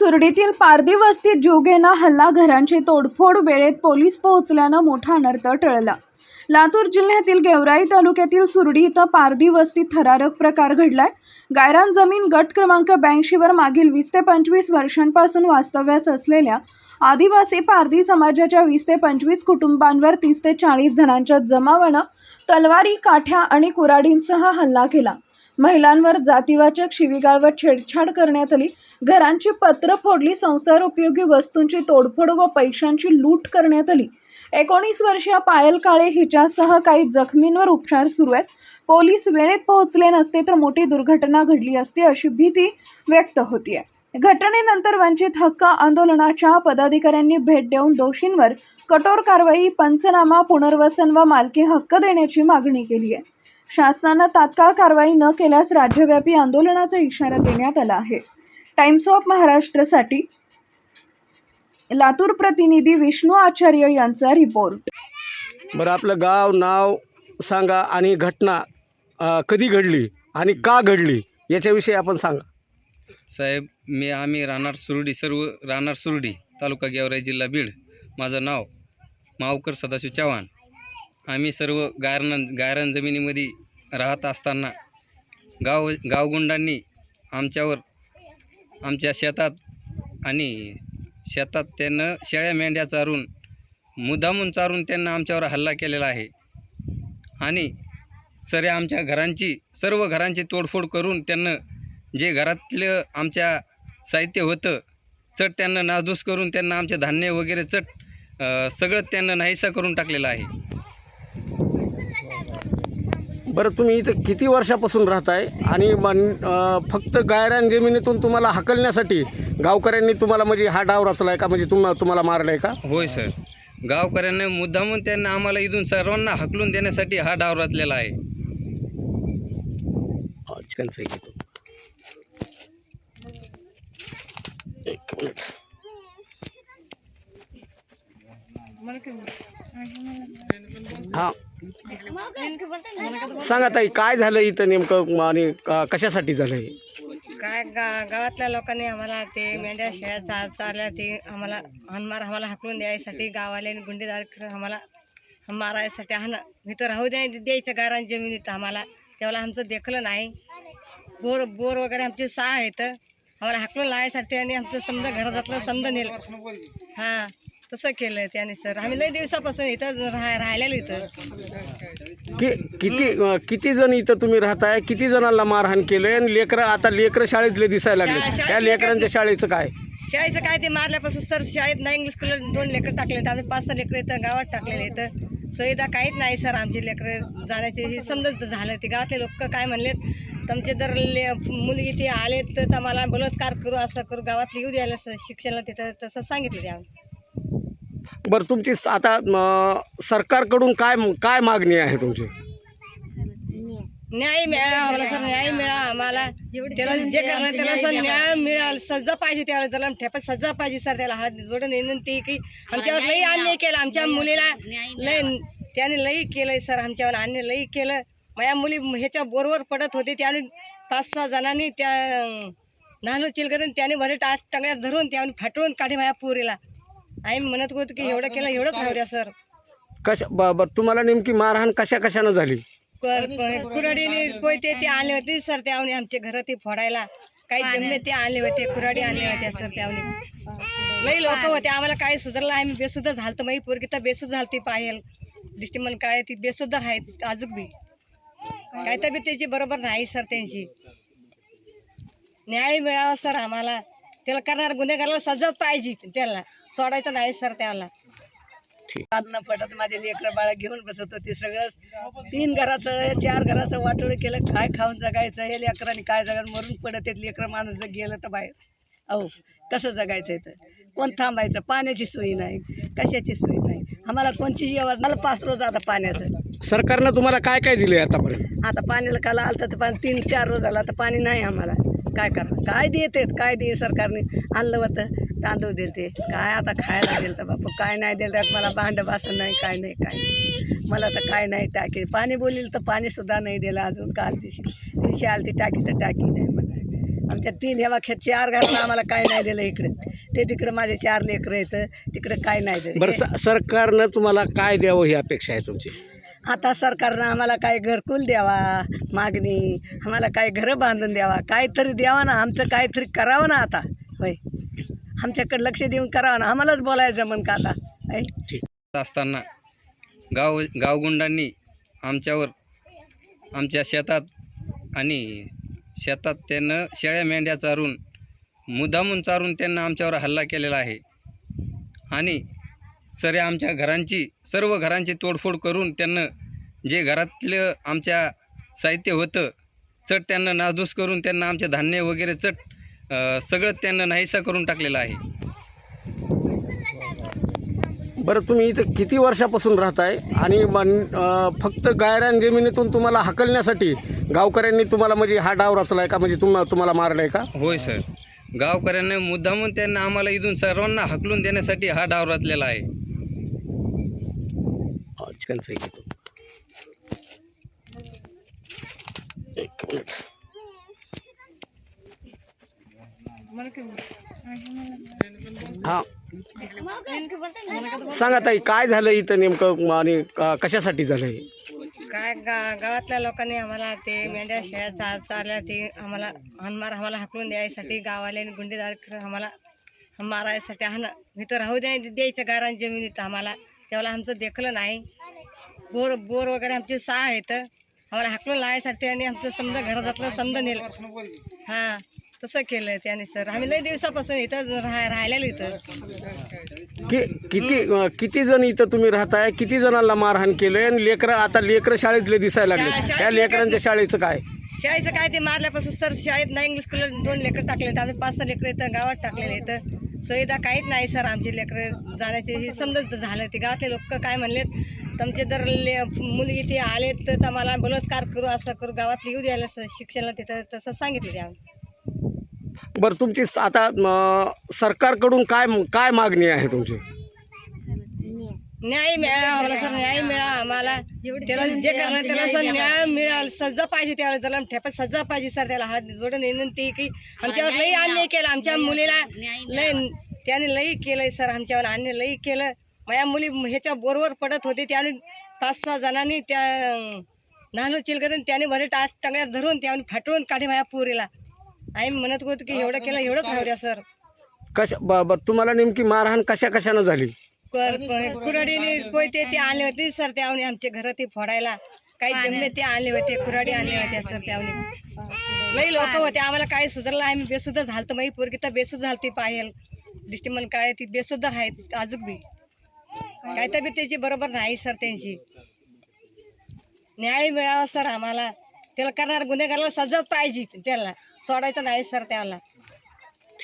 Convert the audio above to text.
सुरडीतील पारधी वस्तीत जीवघेणा हल्ला, घरांची तोडफोड, वेळेत पोलीस पोहोचल्यानं मोठा अनर्थ टळला। लातूर जिल्ह्यातील गेवराई तालुक्यातील सुरडी इथं पारधी वस्तीत थरारक प्रकार घडलाय। गायरान जमीन गट क्रमांक 82 वर मागील 20 ते 25 वर्षांपासून वास्तव्यास असलेल्या आदिवासी पारधी समाजाच्या 20 ते 25 कुटुंबांवर 30 ते 40 जणांच्या जमावानं तलवारी, काठ्या आणि कुऱ्हाडींसह हल्ला केला। महिलांवर जातीवाचक शिवीगाळ व छेडछाड करण्यात आली। घरांची पत्र फोडली, संसार उपयोगी वस्तूंची तोडफोड व पैशांची लूट करण्यात आली। 19 वर्षीय पायल काळे हिच्यासह काही जखमींवर उपचार सुरू आहेत। पोलीस वेळेत पोहोचले नसते तर मोठी दुर्घटना घडली असती अशी भीती व्यक्त होतीये। घटनेनंतर वंचित हक्क आंदोलनाच्या पदाधिकाऱ्यांनी भेट देऊन दोषींवर कठोर कारवाई, पंचनामा, पुनर्वसन व मालकी हक्क देण्याची मागणी केली आहे। शासनाने तात्काळ कारवाई न केल्यास राज्यव्यापी आंदोलनाचा इशारा देण्यात आला आहे। टाइम्स ऑफ महाराष्ट्रसाठी लातूर प्रतिनिधी विष्णू आचार्य यांचा रिपोर्ट। बरं, आपलं गाव नाव सांगा आणि घटना कधी घडली आणि का घडली याच्याविषयी आपण सांगा। साहेब, आम्ही राहणार सुरडी, तालुका गेवराई, जिल्हा बीड। माझं नाव मावकर सदाशिव चव्हाण। आम्ही सर्व गायरान जमिनीमध्ये राहत असताना गावगुंडांनी आमच्यावर आमच्या शेतात त्यांना शेळ्या मेंढ्या चारून, मुद्दामून चारून त्यांना आमच्यावर हल्ला केलेला आहे। आणि आमच्या सर्व घरांची तोडफोड करून त्यांना जे घरातलं आमच्या साहित्य होतं चट त्यांना नासधूस करून त्यांना आमचे धान्य वगैरे सगळं त्यांना नाहीसा करून टाकलेलं आहे। बरं, तुम्ही इथं किती वर्षापासून राहताय आणि फक्त गायरान जमिनीतून तुम्हाला हाकलण्यासाठी गावकऱ्यांनी तुम्हाला म्हणजे हा डाव रचला आहे का, म्हणजे तुम्हाला मारलं आहे का? होय सर, गावकऱ्यांनी मुद्दामून त्यांना आम्हाला इथून सर्वांना हाकलून देण्यासाठी हा डाव रचलेला आहे। एक मिनिट। हां, सांगा ताई, काय झालं इथं नेमकं आणि कशासाठी झालं हे? काय गावातल्या लोकांनी आम्हाला ते मेंढ्या शेळ्या चारल्या, ते आम्हाला आम्हाला हाकलून द्यायसाठी गावाले गुंडेदार आम्हाला मारायसाठी इथं राहू द्यायचं गायरान जमिनीत आम्हाला। तेव्हा आमचं देखलं नाही। बोर वगैरे आमचे 6 आहेत, आम्हाला हाकलून लावायसाठी आणि आमचं समजा घरातलं समजा नेलं। हां, तसं केलं त्याने सर। आम्ही लई दिवसापासून इथं राहिलेलो इथं। किती जण इथं तुम्ही राहताय? किती जणांना मारहाण केलंय? आणि लेकरं शाळेतले दिसायला लागले, त्या लेकरांच्या शाळेचं काय? शाळेचं काय, ते मारल्यापासून सर शाळेत नाही, इंग्लिश स्कूलला 2 लेकरं टाकले, आम्ही 5-6 लेकरं इथं गावात टाकलेले इथं। सुविधा काहीच नाही सर, आमचे लेकरं जाण्याचे हे समजत झालं। ते गावातले लोक काय म्हणलेत, तुमचे जर मुली इथे आले तर आम्हाला बलात्कार करू, असं करू, गावात येऊ द्यायला शिक्षणाला तिथं तसं सांगितलं ते आम्ही। बरं, तुमची आता सरकारकडून काय मागणी आहे तुमची? न्याय मिळाला आम्हाला सर, न्याय मिळा आम्हाला। त्याला जे करणार त्याला सर न्याय मिळाला, सजा पाहिजे, त्याला जरा ठेपत सजा पाहिजे सर। त्याला हात जोडून विनंती की आमच्यावर लई अन्याय केला, आमच्या मुलीला त्याने लई केलंय सर, आमच्यावर अन्याय लई केलं। माझ्या मुली ह्याच्या बोरवर पडत होते, त्याने 5-6 जणांनी त्या नानू चिलकरून त्याने भरे टांगड्यात धरून त्याने फाटवून काढी माझ्या पुरीला। आम्ही म्हणत होतो की एवढं केलं, एवढंच राहू द्या सर। तुम्हाला नेमकी मारहाण कशानं झाली? कुऱ्हाडीने पोयते ते आणले होते सर, त्यावने आमचे घर ते फोडायला काही जमले, ते आणले होते, कुऱ्हाडी आणले होते सर। त्यावने लई लोक होते, आम्हाला काही सुधारलं, आम्ही बेसुद्धा झालतं। माझी पोरगी तर बेसुद्धा झालती, पायल दृष्टीमन काय ती बेसुद्धा आहे अजून बी, काही तब्येत त्याची बरोबर नाही सर त्यांची। न्याय मिळावा सर आम्हाला, त्याला करणार गुन्हेगाराला सजा पाहिजे, त्याला सोडायचं नाही सर त्याला। पटत माझे लेकरं बाळा घेऊन बसत होते, सगळं 3 घराचं 4 घराचं वाटोळं केलं। काय खाऊन जगायचं हे लेकरांनी? काय जगायचं? मरून पडत आहेत लेकरं, माणूस जर गेलं तर बाहेर, अहो कसं जगायचं? इथं कोण थांबायचं? पाण्याची सोय नाही, कशाची सोय नाही आम्हाला, कोणतीही आवाज मला 5 रोज आता पाण्याचं। सरकारनं तुम्हाला काय दिलंय आतापर्यंत? आता पाण्याला काल आलं तर पाणी 3-4 रोज आलं, आता पाणी नाही आम्हाला। काय करा? काय देतात? काय दे सरकारने आणलं होतं, तांदूळ दिलते, काय आता खायला दिलं तर बापू काय नाही दिलं त्यात मला भांड बासन नाही, काय नाही मला तर काय नाही। टाकी पाणी बोलील तर पाणीसुद्धा नाही दिलं अजून। काल दिवशी आली ती टाकी तर टाकी नाही मला। आमच्या 3 ह्या 4 घरांना आम्हाला काय नाही दिलं इकडे. ते तिकडे माझे 4 लेकरं येतं तिकडे काय नाही दिलं. बरं सरकारनं तुम्हाला काय द्यावं ही अपेक्षा आहे तुमची? आता सरकारनं आम्हाला काय घरकुल द्यावा मागणी, आम्हाला काय घरं बांधून द्यावा, काहीतरी द्यावा ना, आमचं काहीतरी करावं ना आता. होय, आमच्याकडे लक्ष देऊन करावं ना, आम्हालाच बोलायचं म्हण का आता. होय, असताना गावगुंडांनी आमच्यावर आमच्या शेतात त्यांनं शेळ्या मेंढ्या चारून मुद्दामून चारून त्यांना आमच्यावर हल्ला केलेला आहे आणि आमच्या सर्व घरांची तोडफोड करून त्यांना जे घरातलं आमच्या साहित्य होतं चट त्यांना नासधूस करून त्यांना आमचे धान्य वगैरे सगळं त्यांना नाहीसा करून टाकलेलं आहे. बरं तुम्ही इथं किती वर्षापासून राहताय आणि फक्त गायरान जमिनीतून तुम्हाला हकलण्यासाठी गावकऱ्यांनी तुम्हाला म्हणजे हा डाव रचला आहे का, म्हणजे तुम्हाला मारलं आहे का? होय सर, गावकऱ्यांनी मुद्दामून त्यांना आम्हाला इथून सर्वांना हकलून देण्यासाठी हा डाव रचलेला आहे. एक मिनिट. हां सांगा ताई, काय झालं इथं नेमकं आणि कशासाठी झालं हे? काय गावातल्या लोकांनी आम्हाला ते मेंढ्या शेळ्या चारल्या ते आम्हाला आम्हाला हाकलून द्यायसाठी गावाले गुंडेदार आम्हाला मारायसाठी इथं राहू द्यायचं गारान जमिनीत आम्हाला. तेव्हा आमचं देखलं नाही. बोर वगैरे आमची 6 आहेत, आम्हाला हाकलून लावायसाठी आणि आमचं समजा घरातलं समजा नेलं. हां तसं केलं त्याने सर. आम्ही लई दिवसापासून इथं राहिलेलो इथं. किती जण इथं तुम्ही राहताय? किती जणांना मारहाण केलंय? आणि लेकरं शाळेतले दिसायला लागले, त्या लेकरांच्या शाळेचं काय? शाळेचं काय ते मारल्यापासून सर शाळेत नाही, इंग्लिश स्कूलला 2 लेकरं टाकले, आम्ही 5-6 लेकरं इथं गावात टाकलेले इथं. सुविधा काहीच नाही सर आमचे लेकरं जाण्याचे हे समजत झालं. ते गावातले लोक काय म्हणलेत, तुमचे जर मुली इथे आलेत तर आम्हाला बलात्कार करू, असं करू, गावात येऊ द्यायला शिक्षणाला तिथं तसं सांगितलं ते आम्ही. बरं तुमची आता सरकारकडून काय मागणी आहे तुमची? न्याय मिळावा आम्हाला सर, न्याय मिळावा आम्हाला. त्याला जे करणार त्याला सर न्याय मिळाला, सजा पाहिजे त्याला, जरा ठेपत सजा पाहिजे सर. त्याला हात जोडून विनंती की आमच्यावर लई अन्याय केला, आमच्या मुलीला त्याने लई केलंय सर, आमच्यावर अन्याय लई केलं. माझ्या मुली ह्याच्या बोरवर पडत होती, त्याने 5-6 जणांनी त्या नानू चिलकरून त्याने भरे टांगड्यात धरून त्याने फाटवून काढी माझ्या पुरीला. आम्ही म्हणत होतो की एवढं केलं एवढंच राहू द्या सर. तुम्हाला नेमकी मारहाण कशानं झाली? कुऱ्हाडीने पोयते ते आणले होते सर, त्यावने आमचे घर ते फोडायला काही जमले ते आणले होते, कुऱ्हाडी आणले होते सर. त्यावने लई लोक होते, आम्हाला काही सुधारलं. आम्ही बेसुद्धा झालतं, माझी पोरगी तर बेसुद्धा झालती, पायल दिष्टीमन काय ती बेसुद्धा आहे अजून बी. काय तब्येत त्याची बरोबर नाही सर त्यांची. न्याय मिळावा सर आम्हाला. त्याला करणार गुन्हेगाराला सजाच पाहिजे, त्याला सोडायचं नाही सर त्याला.